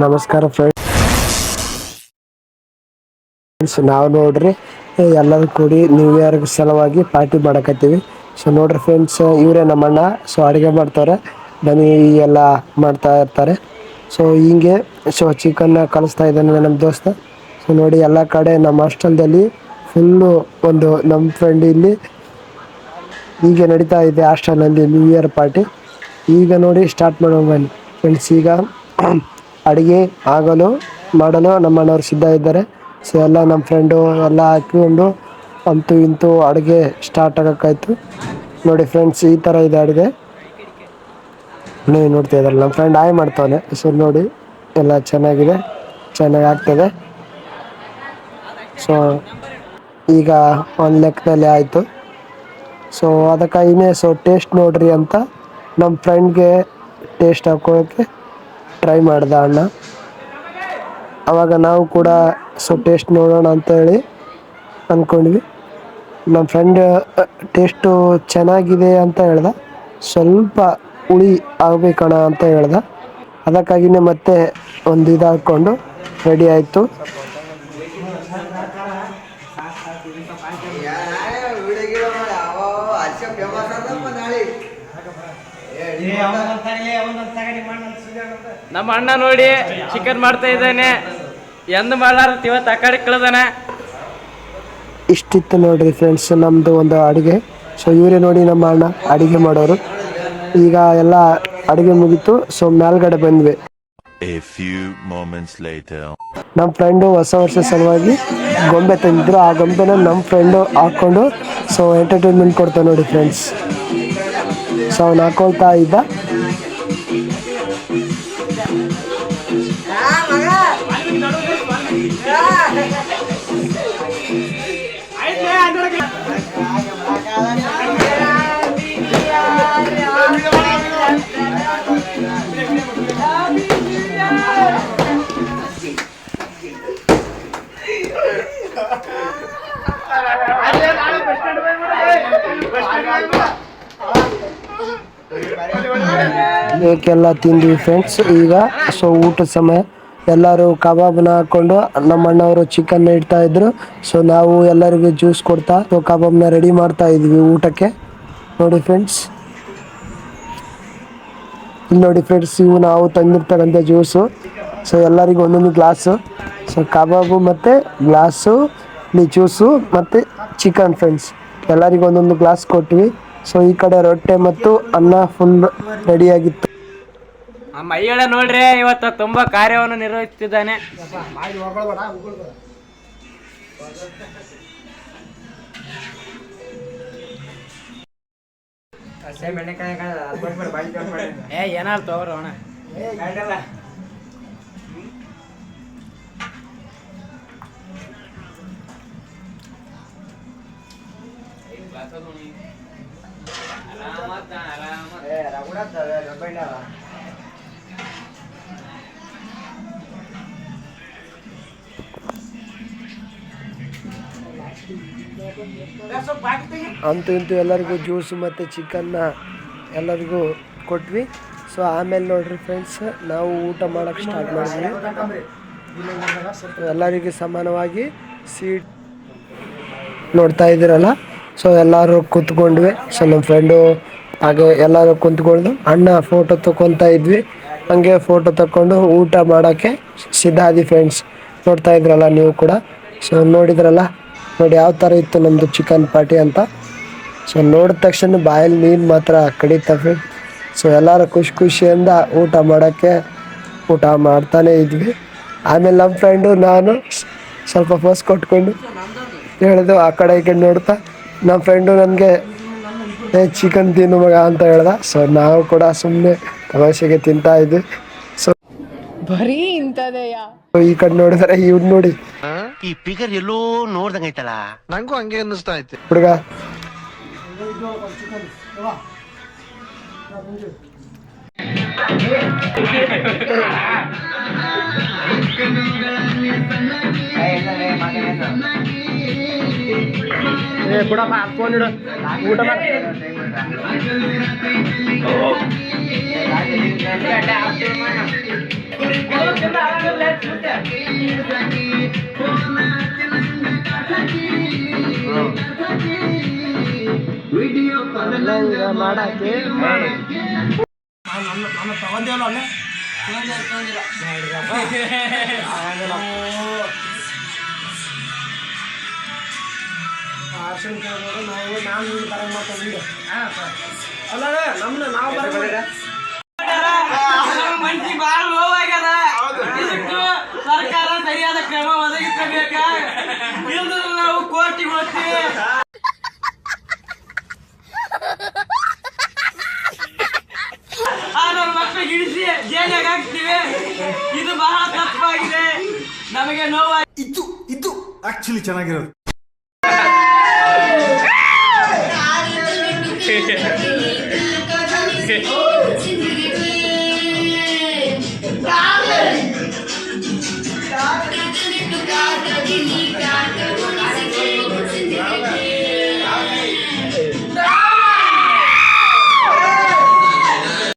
ನಮಸ್ಕಾರ ಫ್ರೆಂಡ್ಸ್, ನಾವು ನೋಡ್ರಿ ಎಲ್ಲರೂ ಕೂಡಿ ನ್ಯೂ ಇಯರ್ ಸಲುವಾಗಿ ಪಾರ್ಟಿ ಮಾಡಕತ್ತೀವಿ. ಸೊ ನೋಡ್ರಿ ಫ್ರೆಂಡ್ಸ್, ಇವರೇ ನಮ್ಮಣ್ಣ. ಸೊ ಅಡುಗೆ ಮಾಡ್ತಾರೆ, ಬನ್ನಿ ಎಲ್ಲ ಮಾಡ್ತಾ ಇರ್ತಾರೆ. ಸೊ ಹಿಂಗೆ ಚಿಕನ್ನ ಕಲಿಸ್ತಾ ಇದ್ದಾನೆ ನಮ್ಮ ದೋಸ್ತ. ಸೊ ನೋಡಿ, ಎಲ್ಲ ಕಡೆ ನಮ್ಮ ಹಾಸ್ಟೆಲ್ದಲ್ಲಿ ಫುಲ್ಲು ಒಂದು ನಮ್ಮ ಫ್ರೆಂಡ್ ಇಲ್ಲಿ ಹೀಗೆ ನಡೀತಾ ಇದೆ ಹಾಸ್ಟೆಲ್ನಲ್ಲಿ ನ್ಯೂ ಇಯರ್ ಪಾರ್ಟಿ. ಈಗ ನೋಡಿ ಸ್ಟಾರ್ಟ್ ಮಾಡೋಣ ಬನ್ನಿ ಫ್ರೆಂಡ್ಸ್. ಈಗ ಅಡುಗೆ ಮಾಡಲು ನಮ್ಮಣ್ಣವ್ರು ಸಿದ್ಧ ಇದ್ದಾರೆ. ಸೊ ಎಲ್ಲ ನಮ್ಮ ಫ್ರೆಂಡು ಎಲ್ಲ ಹಾಕಿಕೊಂಡು ಅಂತೂ ಇಂತೂ ಅಡುಗೆ ಸ್ಟಾರ್ಟ್ ಆಗೋಕ್ಕಾಯ್ತು. ನೋಡಿ ಫ್ರೆಂಡ್ಸ್, ಈ ಥರ ಇದೆ ಅಡುಗೆ. ನೀವು ನೋಡ್ತಾ ಇದ್ದಾರಲ್ಲ, ನಮ್ಮ ಫ್ರೆಂಡ್ ಆಯ್ ಮಾಡ್ತಾನೆ. ಸೊ ನೋಡಿ, ಎಲ್ಲ ಚೆನ್ನಾಗಿದೆ, ಚೆನ್ನಾಗಿ ಆಗ್ತದೆ. ಸೊ ಈಗ ಒಂದು ಲೆಕ್ಕದಲ್ಲಿ ಆಯಿತು. ಸೊ ಅದಕ್ಕಾಗಿಯೇ ಟೇಸ್ಟ್ ನೋಡ್ರಿ ಅಂತ ನಮ್ಮ ಫ್ರೆಂಡ್ಗೆ ಟೇಸ್ಟ್ ಹಾಕೋಕ್ಕೆ ಟ್ರೈ ಮಾಡ್ದ ಅಣ್ಣ. ಆವಾಗ ನಾವು ಕೂಡ ಟೇಸ್ಟ್ ನೋಡೋಣ ಅಂತೇಳಿ ಅಂದ್ಕೊಂಡ್ವಿ. ನಮ್ಮ ಫ್ರೆಂಡ್ ಟೇಸ್ಟು ಚೆನ್ನಾಗಿದೆ ಅಂತ ಹೇಳ್ದ, ಸ್ವಲ್ಪ ಹುಳಿ ಆಗಬೇಕಣ ಅಂತ ಹೇಳ್ದ. ಅದಕ್ಕಾಗಿಯೇ ಮತ್ತೆ ಒಂದು ಇದು ಹಾಕ್ಕೊಂಡು ರೆಡಿ ಆಯಿತು. ನಮ್ಮ ಅಣ್ಣ ನೋಡಿ ಚಿಕನ್ ಮಾಡ್ತಾ ಇದ್ದಾನೆ. ಎಂದು ಮಾಡಾರ ಇವತ್ತು ಆ ಕಡೆ ಕಳ್ದಾನೆ. ಇಷ್ಟಿತ್ತು ನೋಡ್ರಿ ಫ್ರೆಂಡ್ಸ್ ನಮ್ಮದು ಒಂದು ಅಡುಗೆ. ಸೊ ಇವರೇ ನೋಡಿ ನಮ್ಮ ಅಣ್ಣ ಅಡುಗೆ ಮಾಡೋರು. ಈಗ ಎಲ್ಲ ಅಡುಗೆ ಮುಗೀತು. ಸೊ ಮೇಲ್ಗಡೆ ಬಂದ್ವಿ. ನಮ್ಮ ಫ್ರೆಂಡು ಹೊಸ ವರ್ಷ ಸಲುವಾಗಿ ಗೊಂಬೆ ತಂದಿದ್ರು. ಆ ಗೊಂಬೆನ ನಮ್ಮ ಫ್ರೆಂಡು ಹಾಕ್ಕೊಂಡು ಎಂಟರ್ಟೈನ್ಮೆಂಟ್ ಕೊಡ್ತಾವೆ ನೋಡಿ ಫ್ರೆಂಡ್ಸ್. ಸೊ ಅವ್ನು ಹಾಕೊಳ್ತಾ ಇದ್ದ. ಕೇಕೆಲ್ಲ ತಿಂದ್ವಿ ಫ್ರೆಂಡ್ಸ್. ಈಗ ಊಟದ ಸಮಯ. ಎಲ್ಲರೂ ಕಬಾಬ್ನ ಹಾಕ್ಕೊಂಡು ನಮ್ಮ ಅಣ್ಣವರು ಚಿಕನ್ ಇಡ್ತಾ ಇದ್ರು. ಸೊ ನಾವು ಎಲ್ಲರಿಗೂ ಜ್ಯೂಸ್ ಕೊಡ್ತಾ ಕಬಾಬ್ನ ರೆಡಿ ಮಾಡ್ತಾ ಇದ್ವಿ ಊಟಕ್ಕೆ. ನೋಡಿ ಫ್ರೆಂಡ್ಸ್, ಇಲ್ಲಿ ನೋಡಿ ಫ್ರೆಂಡ್ಸ್, ಇವು ನಾವು ತಂದಿರ್ತಕ್ಕಂಥ ಜ್ಯೂಸು. ಸೊ ಎಲ್ಲರಿಗೂ ಒಂದೊಂದು ಗ್ಲಾಸು. ಸೊ ಕಬಾಬು ಮತ್ತು ಗ್ಲಾಸು, ಜ್ಯೂಸು ಮತ್ತು ಚಿಕನ್ ಫ್ರೆಂಡ್ಸ್ ಎಲ್ಲರಿಗೂ ಒಂದೊಂದು ಗ್ಲಾಸ್ ಕೊಟ್ವಿ. ಸೊ ಈ ಕಡೆ ರೊಟ್ಟೆ ಮತ್ತು ಅನ್ನ ಫುಲ್ ರೆಡಿಯಾಗಿತ್ತು. ಮೈಯಳ ನೋಡ್ರಿ, ಇವತ್ತು ತುಂಬಾ ಕಾರ್ಯವನ್ನು ನಿರ್ವಹಿಸುತ್ತಿದ್ದಾನೆ. ಏನಾರು ತಗೋಣ. ಅಂತೂ ಇಂತೂ ಎಲ್ಲರಿಗೂ ಜ್ಯೂಸು ಮತ್ತು ಚಿಕನ್ನ ಎಲ್ಲರಿಗೂ ಕೊಟ್ವಿ. ಸೊ ಆಮೇಲೆ ನೋಡ್ರಿ ಫ್ರೆಂಡ್ಸ್, ನಾವು ಊಟ ಮಾಡೋಕ್ಕೆ ಸ್ಟಾರ್ಟ್ ಮಾಡಿದ್ವಿ. ಎಲ್ಲರಿಗೂ ಸಮಾನವಾಗಿ ಸೀಟ್ ನೋಡ್ತಾ ಇದ್ದೀರಲ್ಲ. ಸೊ ಎಲ್ಲರೂ ಕೂತ್ಕೊಂಡ್ವಿ. ಸೊ ನಮ್ಮ ಫ್ರೆಂಡು ಹಾಗೆ ಎಲ್ಲರೂ ಕುಂತ್ಕೊಂಡು ಅಣ್ಣ ಫೋಟೋ ತಗೊತಾ ಇದ್ವಿ. ಹಂಗೆ ಫೋಟೋ ತಗೊಂಡು ಊಟ ಮಾಡೋಕ್ಕೆ ಸಿದ್ಧ ಆದ್ವಿ ಫ್ರೆಂಡ್ಸ್. ನೋಡ್ತಾ ಇದ್ರಲ್ಲ ನೀವು ಕೂಡ. ಸೊ ನೋಡಿದ್ರಲ್ಲ, ನೋಡಿ ಯಾವ ಥರ ಇತ್ತು ನಮ್ಮದು ಚಿಕನ್ ಪಾರ್ಟಿ ಅಂತ. ಸೊ ನೋಡಿದ ತಕ್ಷಣ ಬಾಯಲ್ಲಿ ನೀರು ಮಾತ್ರ ಕಡಿತವೆ. ಸೊ ಎಲ್ಲರೂ ಖುಷಿಯಿಂದ ಊಟ ಮಾಡ್ತಾನೇ ಇದ್ವಿ. ಆಮೇಲೆ ನಮ್ಮ ಫ್ರೆಂಡು ನಾನು ಸ್ವಲ್ಪ ಫೋಸ್ ಕೊಟ್ಕೊಂಡು ಹೇಳಿದೆವು ಆ ಕಡೆ ಈ ಕಡೆ ನೋಡ್ತಾ. ನಮ್ಮ ಫ್ರೆಂಡು ನನಗೆ ಚಿಕನ್ ತಿನ್ನು ಮಗ ಅಂತ ಹೇಳ್ದ. ಸೊ ನಾವು ಕೂಡ ಸುಮ್ಮನೆ ತಮಾಷೆಗೆ ತಿಂತಾ ಇದ್ವಿ. ಸೊ ಬರೀ ಇಂಥದೆಯಾ ಈ ಕಡೆ ನೋಡಿದ್ರೆ ಇವ್ನು ನೋಡಿ, ಈ ಪಿಗರ್ ಎಲ್ಲೋ ನೋಡ್ದಂಗೈತಲ್ಲ, ನಂಗೂ ಹಂಗೆ ಅನ್ನಿಸ್ತಾ ಐತೆ ಹುಡುಗ. ಬಿಡಪ್ಪ ಹಾಕೊಂಡಿಡು ಊಟ ಮಾಡಿ. ಮಾಡಕ್ಕೆ ಮನ್ಸಿ ಬಾಳ ನೋವಾಗ್ಯದ. ಇದಕ್ಕೂ ಸರ್ಕಾರ ಸರಿಯಾದ ಕ್ರಮ ಒದಗಿಸಬೇಕ. ಇಲ್ದಿದ್ರೆ ನಾವು ಕೋರ್ಟಿಗೆ ಹೋಗ್ತೀವಿ. ಆ ನಮ್ಮ ಮಕ್ಕಳಿಗೆ ಇಳಿಸಿ ಜೈಲಿಗೆ ಹಾಕ್ತೀವಿ. ಇದು ಬಹಳ ತಪ್ಪಾಗಿದೆ. ನಮಗೆ ನೋವಾಗಿ ಇದು ಆಕ್ಚುಲಿ ಚೆನ್ನಾಗಿರೋದು. Darling,